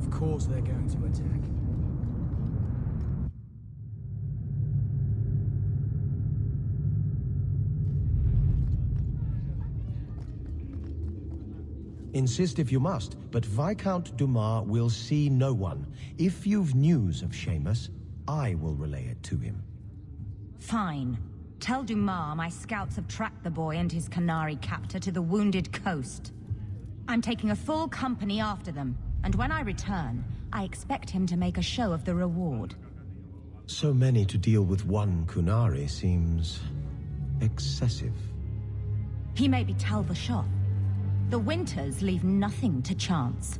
Of course they're going to attack. Insist if you must, but Viscount Dumas will see no one. If you've news of Seamus, I will relay it to him. Fine. Tell Dumas my scouts have tracked the boy and his Canary captor to the Wounded Coast. I'm taking a full company after them, and when I return, I expect him to make a show of the reward. So many to deal with one Kunari seems excessive. He may be Tal-Vashot. The Winters leave nothing to chance.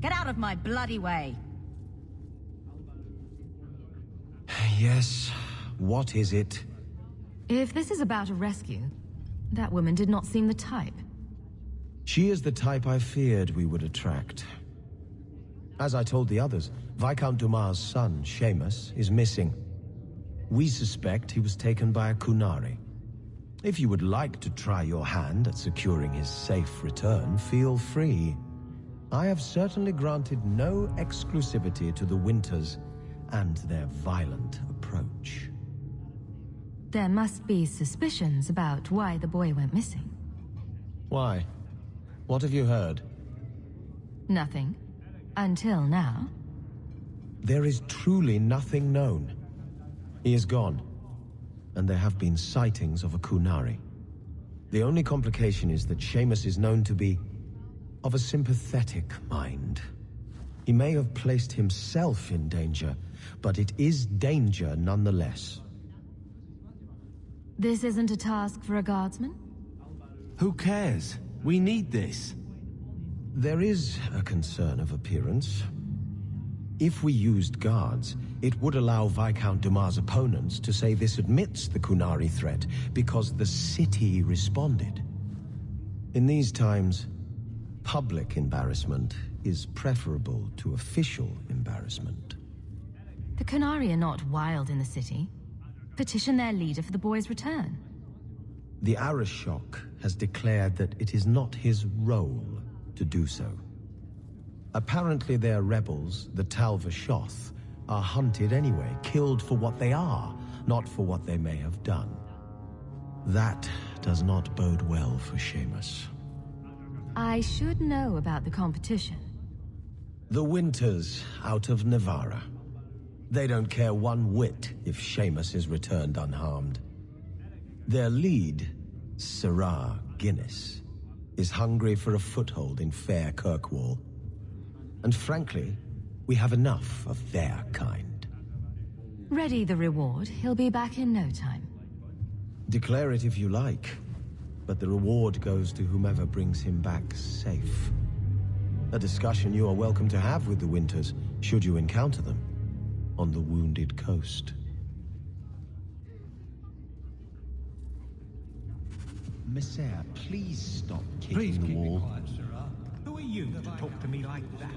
Get out of my bloody way! Yes, what is it? If this is about a rescue, that woman did not seem the type. She is the type I feared we would attract. As I told the others, Viscount Dumas' son, Seamus, is missing. We suspect he was taken by a Kunari. If you would like to try your hand at securing his safe return, feel free. I have certainly granted no exclusivity to the Winters and their violent approach. There must be suspicions about why the boy went missing. Why? What have you heard? Nothing. Until now. There is truly nothing known. He is gone, and there have been sightings of a Kunari. The only complication is that Seamus is known to be of a sympathetic mind. He may have placed himself in danger, but it is danger nonetheless. This isn't a task for a guardsman? Who cares? We need this. There is a concern of appearance. If we used guards, it would allow Viscount Dumas' opponents to say this admits the Kunari threat because the city responded. In these times, public embarrassment is preferable to official embarrassment. The Kunari are not wild in the city. Petition their leader for the boy's return. The Arishok has declared that it is not his role to do so. Apparently their rebels, the Tal-Vashot, are hunted anyway, killed for what they are, not for what they may have done. That does not bode well for Seamus. I should know about the competition. The Winters out of Navarra. They don't care one whit if Seamus is returned unharmed. Their lead, Sirrah Guinness, is hungry for a foothold in fair Kirkwall. And frankly, we have enough of their kind. Ready the reward. He'll be back in no time. Declare it if you like, but the reward goes to whomever brings him back safe. A discussion you are welcome to have with the Winters, should you encounter them, on the Wounded Coast. Messiah, please stop kicking the wall. Please keep quiet, Sirrah. Who are you to talk to me like that?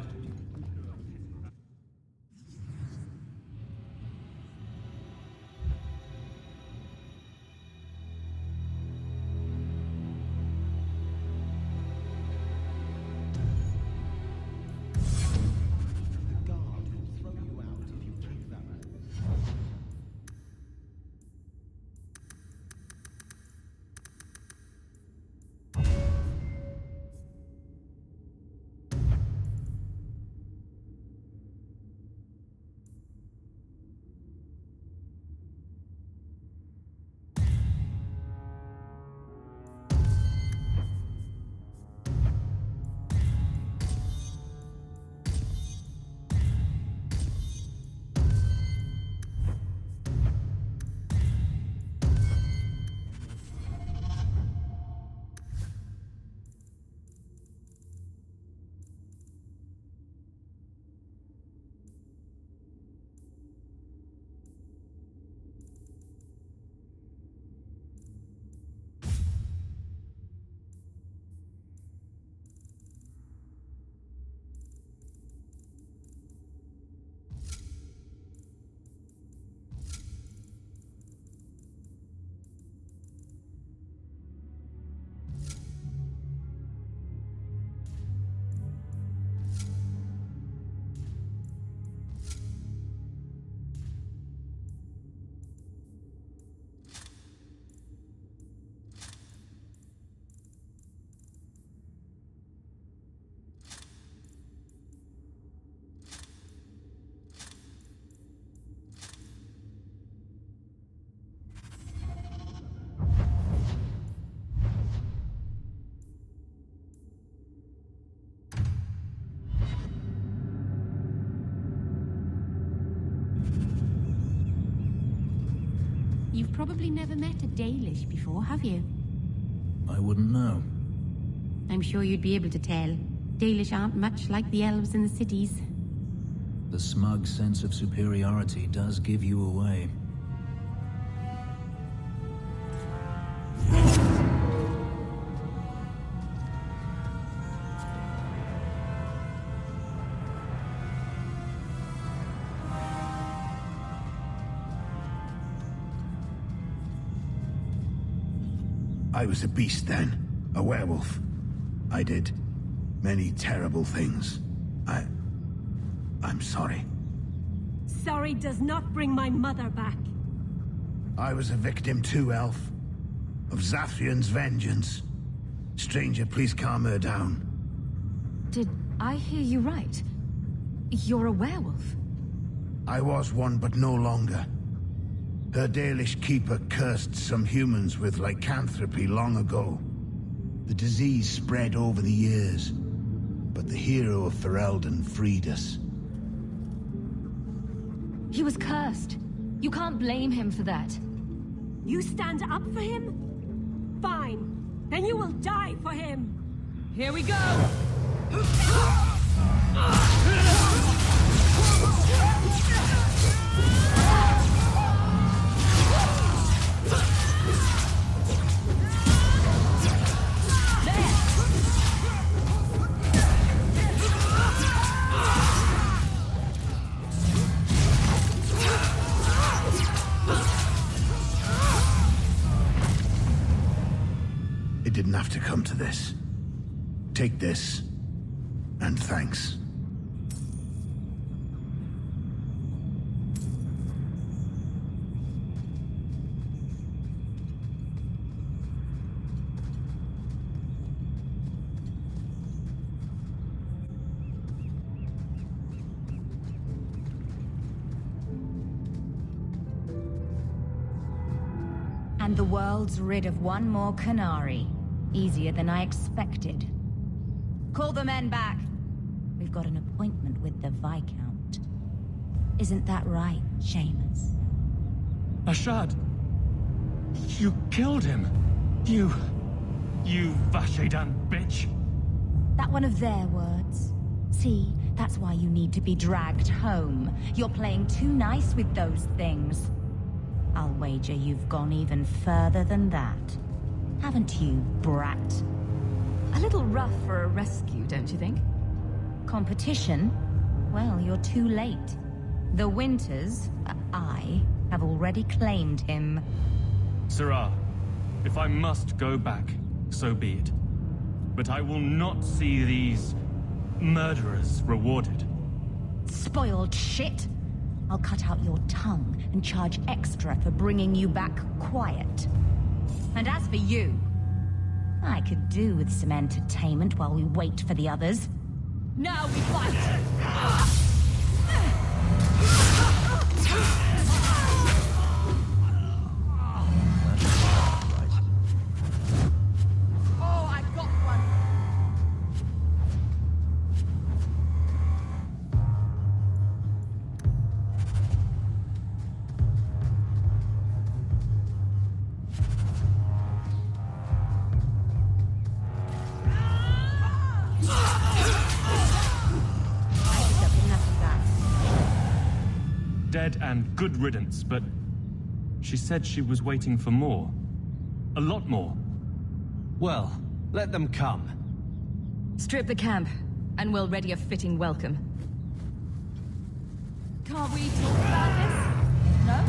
probably never met a Dalish before, have you? I wouldn't know. I'm sure you'd be able to tell. Dalish aren't much like the elves in the cities. The smug sense of superiority does give you away. I was a beast then. A werewolf. I did many terrible things. I'm sorry. Sorry does not bring my mother back. I was a victim too, Elf. Of Zathrian's vengeance. Stranger, please calm her down. Did I hear you right? You're a werewolf? I was one, but no longer. Her Dalish keeper cursed some humans with lycanthropy long ago. The disease spread over the years, but the hero of Ferelden freed us. He was cursed. You can't blame him for that. You stand up for him? Fine. Then you will die for him. Here we go! It didn't have to come to this. Take this, and thanks. And the world's rid of one more Canary. Easier than I expected. Call the men back. We've got an appointment with the Viscount. Isn't that right, Seamus? Ashad! You killed him! You Vashedan bitch! That one of their words. See, that's why you need to be dragged home. You're playing too nice with those things. I'll wager you've gone even further than that. Haven't you, brat? A little rough for a rescue, don't you think? Competition? Well, you're too late. The Winters, I, have already claimed him. Sirrah, if I must go back, so be it. But I will not see these murderers rewarded. Spoiled shit! I'll cut out your tongue and charge extra for bringing you back quiet. And as for you, I could do with some entertainment while we wait for the others. Now we fight! Oh, I got one! Dead and good riddance, but she said she was waiting for more. A lot more. Well, let them come. Strip the camp, and we'll ready a fitting welcome. Can't we talk about this? No?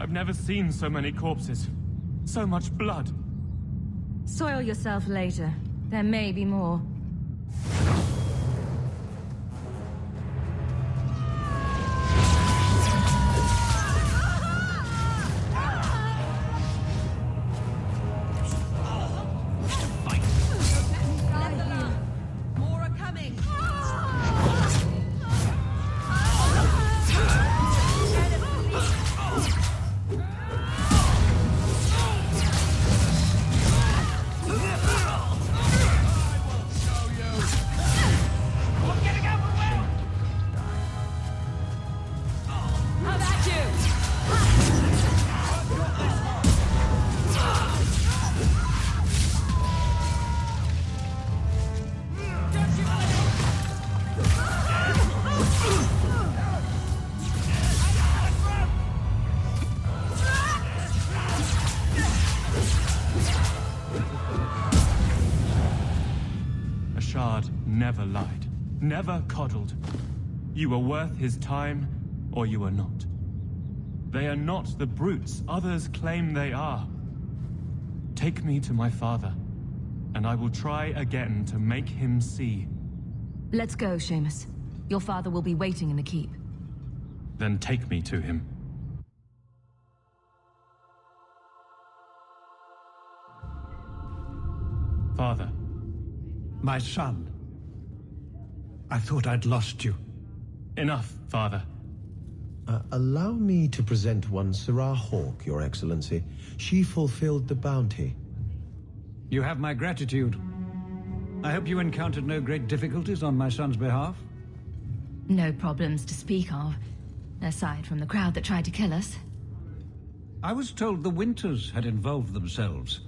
Never seen so many corpses. So much blood. Soil yourself later. There may be more. never lied, never coddled. You were worth his time, or you are not. They are not the brutes others claim they are. Take me to my father, and I will try again to make him see. Let's go, Seamus. Your father will be waiting in the keep. Then take me to him. Father. My son. I thought I'd lost you. Enough, Father. Allow me to present one FemHawke, Your Excellency. She fulfilled the bounty. You have my gratitude. I hope you encountered no great difficulties on my son's behalf. No problems to speak of, aside from the crowd that tried to kill us. I was told the Winters had involved themselves.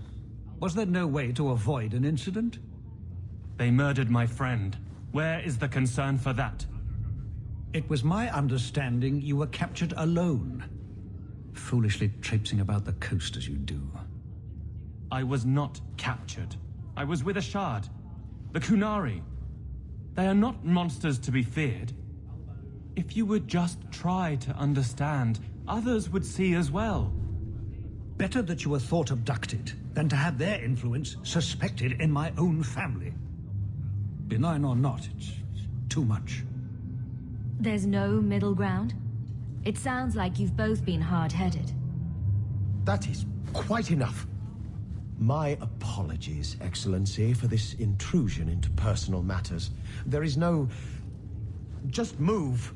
Was there no way to avoid an incident? They murdered my friend. Where is the concern for that? It was my understanding you were captured alone. Foolishly traipsing about the coast as you do. I was not captured. I was with a shard. The Kunari. They are not monsters to be feared. If you would just try to understand, others would see as well. Better that you were thought abducted than to have their influence suspected in my own family. Benign or not, it's too much. There's no middle ground? It sounds like you've both been hard-headed. That is quite enough. My apologies, Excellency, for this intrusion into personal matters. There is no... Just move.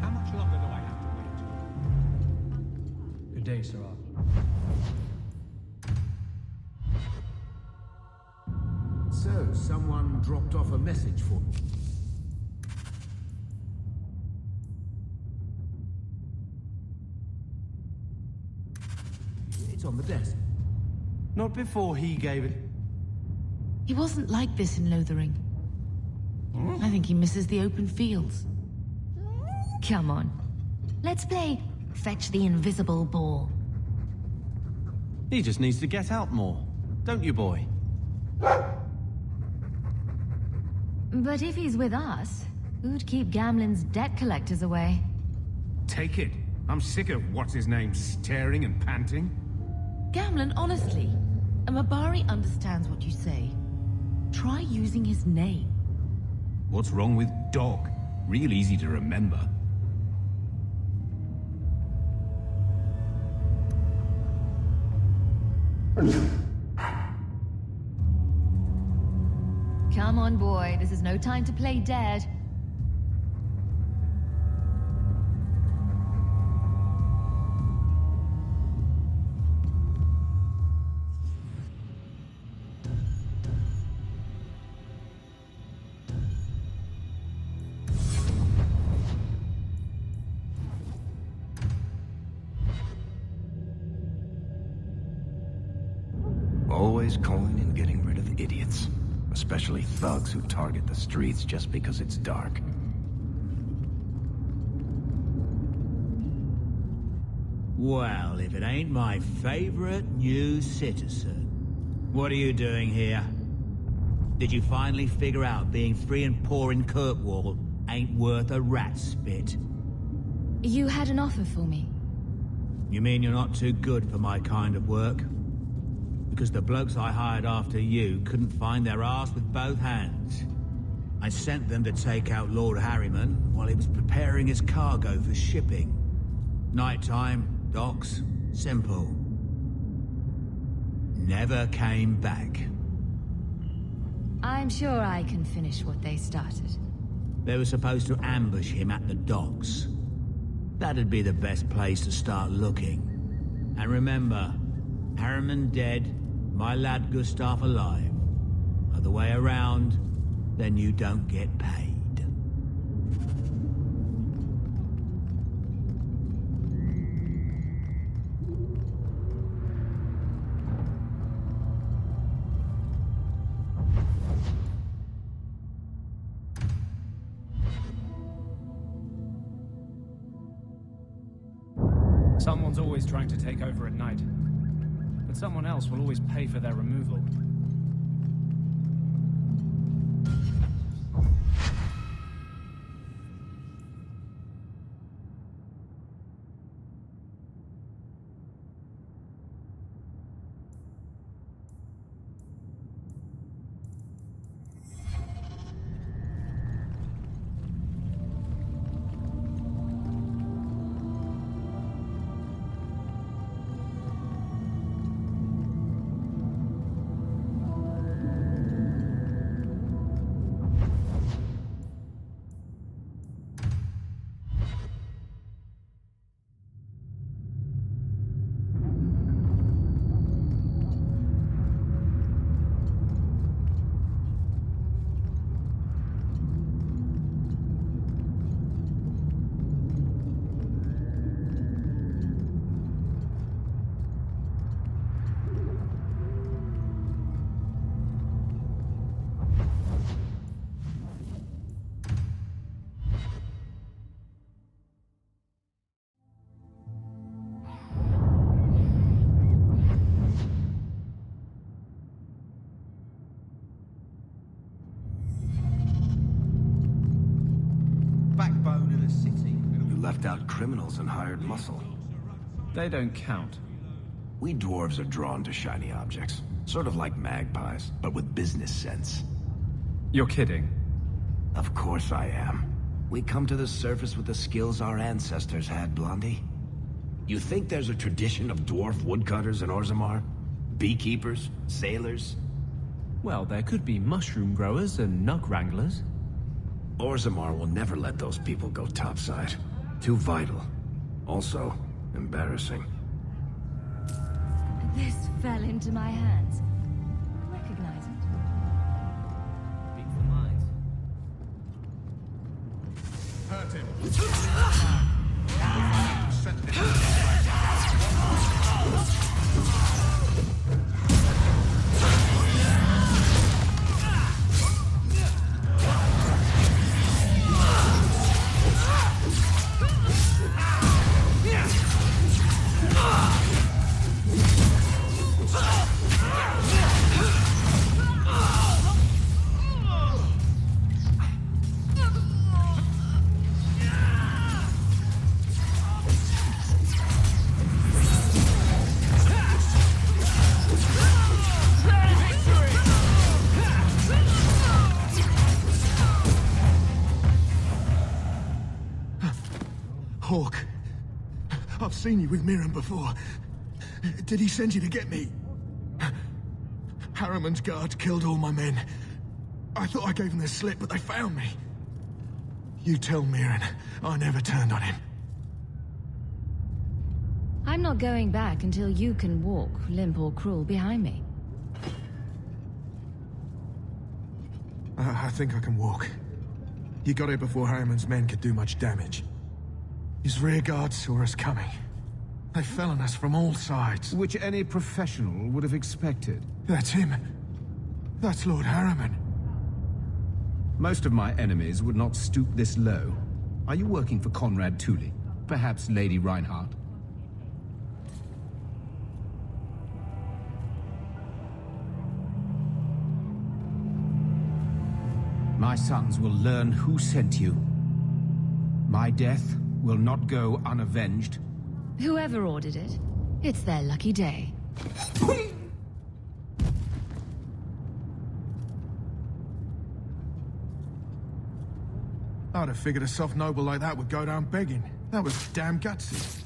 How much longer do I have to wait? Good day, Sarah. So, someone dropped off a message for me. It's on the desk. Not before he gave it. He wasn't like this in Lothering. I think he misses the open fields. Come on. Let's play Fetch the Invisible Ball. He just needs to get out more. Don't you, boy? But if he's with us, who'd keep Gamlen's debt collectors away? Take it. I'm sick of what's-his-name staring and panting. Gamlen, honestly, a Mabari understands what you say. Try using his name. What's wrong with dog? Real easy to remember. Come on, boy. This is no time to play dead. Always calling and getting rid of idiots. Especially thugs who target the streets just because it's dark. Well, if it ain't my favorite new citizen. What are you doing here? Did you finally figure out being free and poor in Kirkwall ain't worth a rat's spit? You had an offer for me. You mean you're not too good for my kind of work? Because the blokes I hired after you couldn't find their arse with both hands. I sent them to take out Lord Harimann while he was preparing his cargo for shipping. Nighttime, docks, simple. Never came back. I'm sure I can finish what they started. They were supposed to ambush him at the docks. That'd be the best place to start looking. And remember, Harimann dead, my lad Gustav alive. Other way around, then you don't get paid. Someone's always trying to take over at night. But someone else will always pay for their removal. Backbone of the city. You left out criminals and hired muscle. They don't count. We dwarves are drawn to shiny objects. Sort of like magpies, but with business sense. You're kidding. Of course I am. We come to the surface with the skills our ancestors had, Blondie. You think there's a tradition of dwarf woodcutters in Orzammar? Beekeepers? Sailors? Well, there could be mushroom growers and nug wranglers. Orzammar will never let those people go topside. Too vital. Also, embarrassing. This fell into my hands. I recognize it. Speak for minds. Hurt him. Hawke, I've seen you with Meeran before. Did he send you to get me? Harimann's guards killed all my men. I thought I gave them the slip, but they found me. You tell Meeran I never turned on him. I'm not going back until you can walk, limp or cruel, behind me. I think I can walk. You got here before Harimann's men could do much damage. His rearguard saw us coming. They fell on us from all sides. Which any professional would have expected. That's him. That's Lord Harimann. Most of my enemies would not stoop this low. Are you working for Conrad Tooley? Perhaps Lady Reinhardt? My sons will learn who sent you. My death will not go unavenged. Whoever ordered it, it's their lucky day. I'd have figured a soft noble like that would go down begging. That was damn gutsy.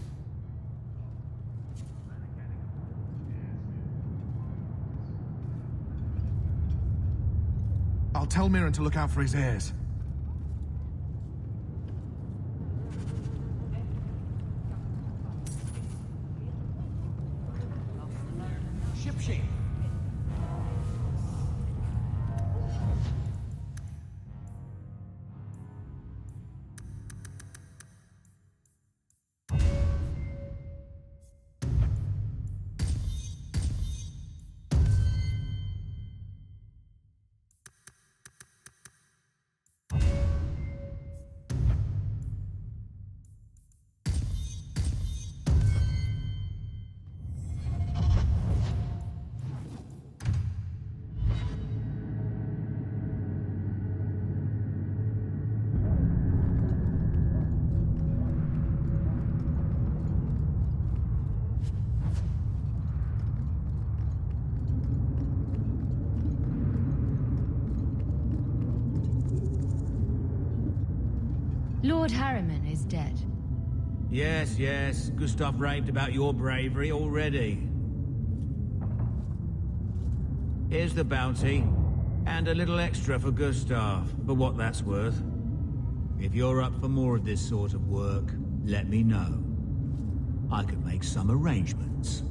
I'll tell Meeran to look out for his heirs. Shipshape. Lord Harimann is dead. Yes, yes. Gustav raved about your bravery already. Here's the bounty. And a little extra for Gustav, for what that's worth. If you're up for more of this sort of work, let me know. I could make some arrangements.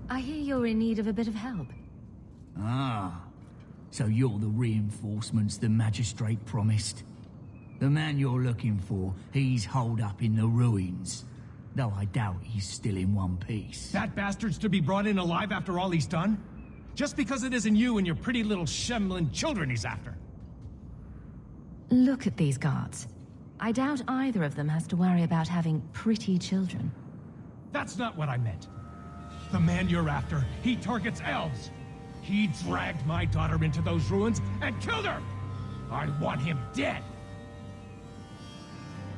I hear you're in need of a bit of help. Ah, so you're the reinforcements the Magistrate promised. The man you're looking for, he's holed up in the ruins. Though I doubt he's still in one piece. That bastard's to be brought in alive after all he's done? Just because it isn't you and your pretty little shemlin children he's after. Look at these guards. I doubt either of them has to worry about having pretty children. That's not what I meant. The man you're after, he targets elves. He dragged my daughter into those ruins and killed her! I want him dead!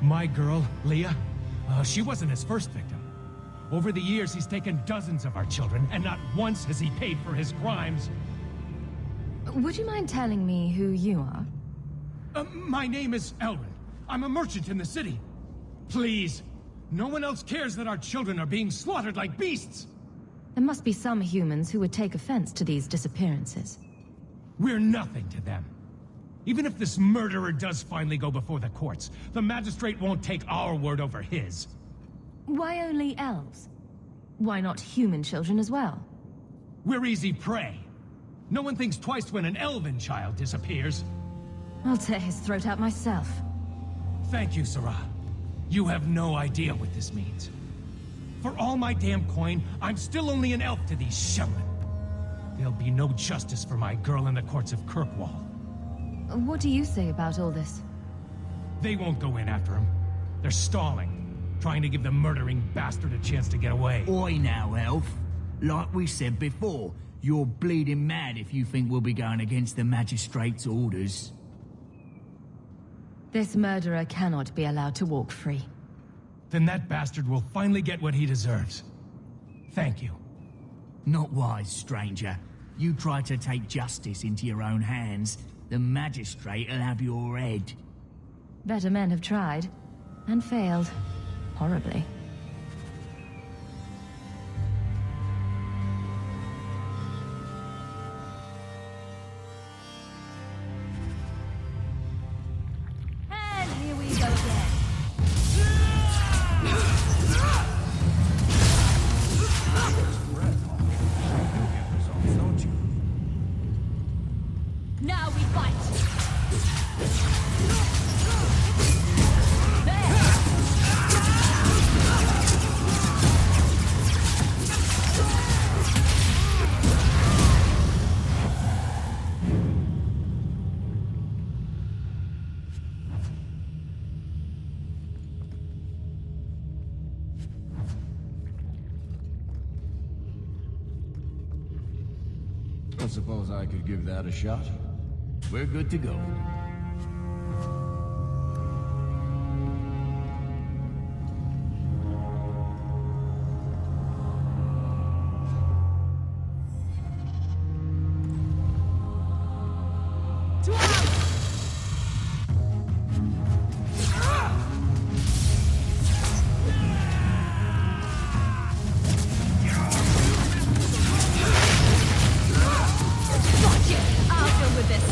My girl, Leah, she wasn't his first victim. Over the years, he's taken dozens of our children, and not once has he paid for his crimes. Would you mind telling me who you are? My name is Elrin. I'm a merchant in the city. Please, no one else cares that our children are being slaughtered like beasts! There must be some humans who would take offense to these disappearances. We're nothing to them. Even if this murderer does finally go before the courts, the Magistrate won't take our word over his. Why only elves? Why not human children as well? We're easy prey. No one thinks twice when an elven child disappears. I'll tear his throat out myself. Thank you, Sarah. You have no idea what this means. For all my damn coin, I'm still only an elf to these shemlin. There'll be no justice for my girl in the courts of Kirkwall. What do you say about all this? They won't go in after him. They're stalling, trying to give the murdering bastard a chance to get away. Oi now, elf. Like we said before, you're bleeding mad if you think we'll be going against the Magistrate's orders. This murderer cannot be allowed to walk free. Then that bastard will finally get what he deserves. Thank you. Not wise, stranger. You try to take justice into your own hands, the Magistrate'll have your head. Better men have tried, and failed. Horribly. And here we go again. Now we fight! I suppose I could give that a shot. We're good to go. I'll deal with this.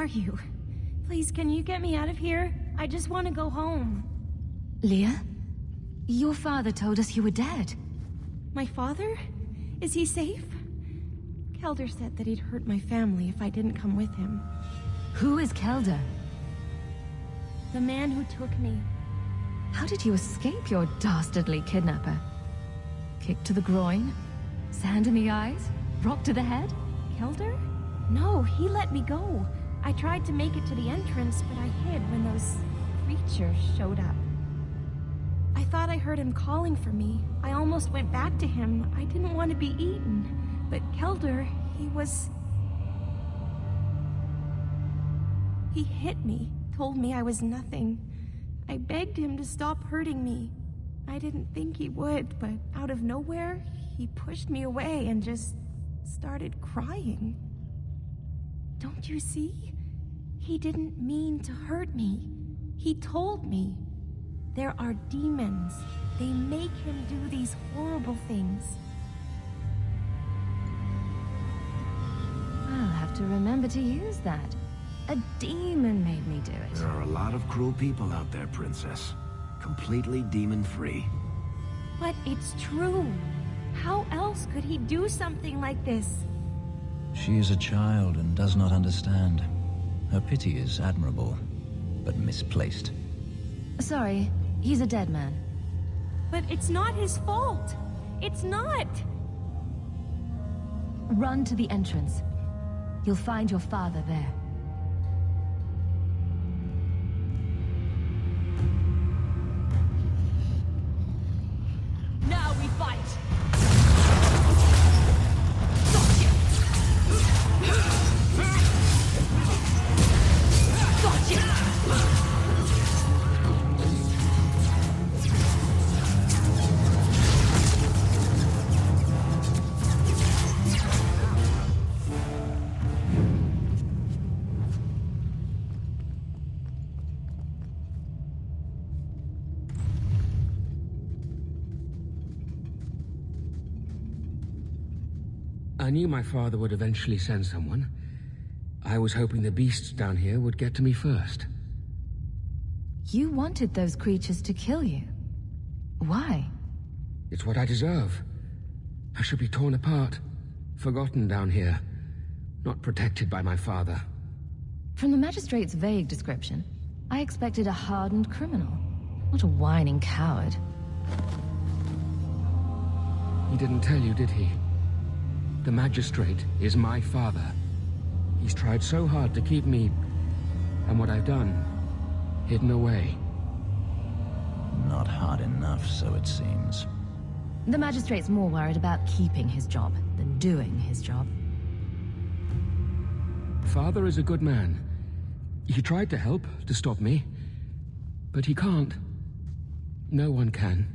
are you? Please, can you get me out of here? I just want to go home. Leah? Your father told us you were dead. My father? Is he safe? Kelder said that he'd hurt my family if I didn't come with him. Who is Kelder? The man who took me. How did you escape your dastardly kidnapper? Kick to the groin? Sand in the eyes? Rock to the head? Kelder? No, he let me go. I tried to make it to the entrance, but I hid when those creatures showed up. I thought I heard him calling for me. I almost went back to him. I didn't want to be eaten. But Kelder, He hit me, told me I was nothing. I begged him to stop hurting me. I didn't think he would, but out of nowhere, he pushed me away and just started crying. Don't you see? He didn't mean to hurt me. He told me. There are demons. They make him do these horrible things. I'll have to remember to use that. A demon made me do it. There are a lot of cruel people out there, Princess. Completely demon-free. But it's true. How else could he do something like this? She is a child and does not understand. Her pity is admirable, but misplaced. Sorry, he's a dead man. But it's not his fault. It's not. Run to the entrance. You'll find your father there. Now we fight! I knew my father would eventually send someone. I was hoping the beasts down here would get to me first. You wanted those creatures to kill you. Why? It's what I deserve. I should be torn apart, forgotten down here, not protected by my father. From the Magistrate's vague description, I expected a hardened criminal, not a whining coward. He didn't tell you, did he? The Magistrate is my father. He's tried so hard to keep me, and what I've done, hidden away. Not hard enough, so it seems. The Magistrate's more worried about keeping his job than doing his job. Father is a good man. He tried to help, to stop me. But he can't. No one can.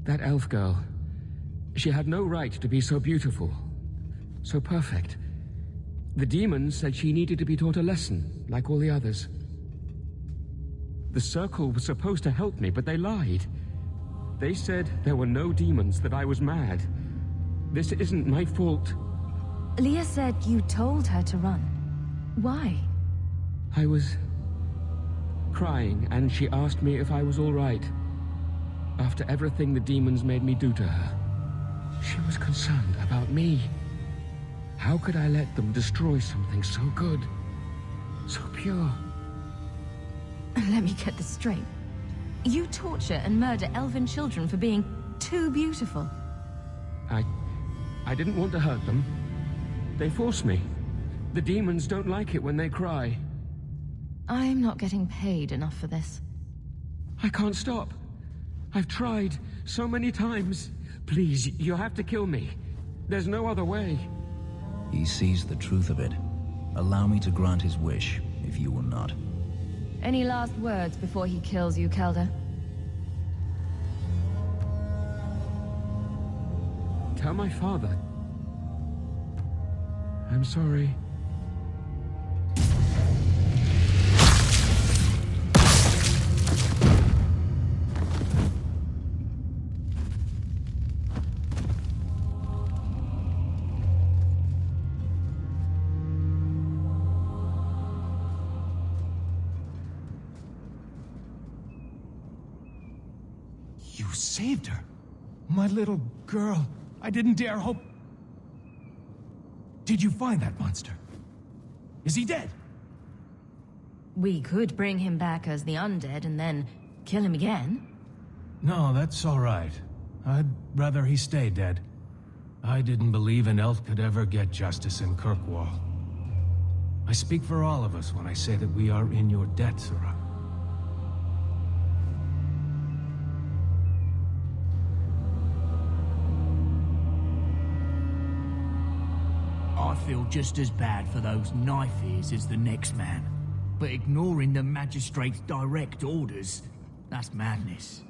That elf girl, she had no right to be so beautiful, so perfect. The demons said she needed to be taught a lesson, like all the others. The Circle was supposed to help me, but they lied. They said there were no demons, that I was mad. This isn't my fault. Leah said you told her to run. Why? I was crying, and she asked me if I was all right. After everything the demons made me do to her. She was concerned about me. How could I let them destroy something so good, so pure? Let me get this straight. You torture and murder elven children for being too beautiful. I didn't want to hurt them. They forced me. The demons don't like it when they cry. I'm not getting paid enough for this. I can't stop. I've tried so many times. Please, you have to kill me. There's no other way. He sees the truth of it. Allow me to grant his wish, if you will not. Any last words before he kills you, Kelder? Tell my father. I'm sorry. saved her. My little girl. I didn't dare hope... Did you find that monster? Is he dead? We could bring him back as the undead and then kill him again. No, that's all right. I'd rather he stay dead. I didn't believe an elf could ever get justice in Kirkwall. I speak for all of us when I say that we are in your debt, Sarah. I feel just as bad for those knife ears as the next man. But ignoring the Magistrate's direct orders, that's madness.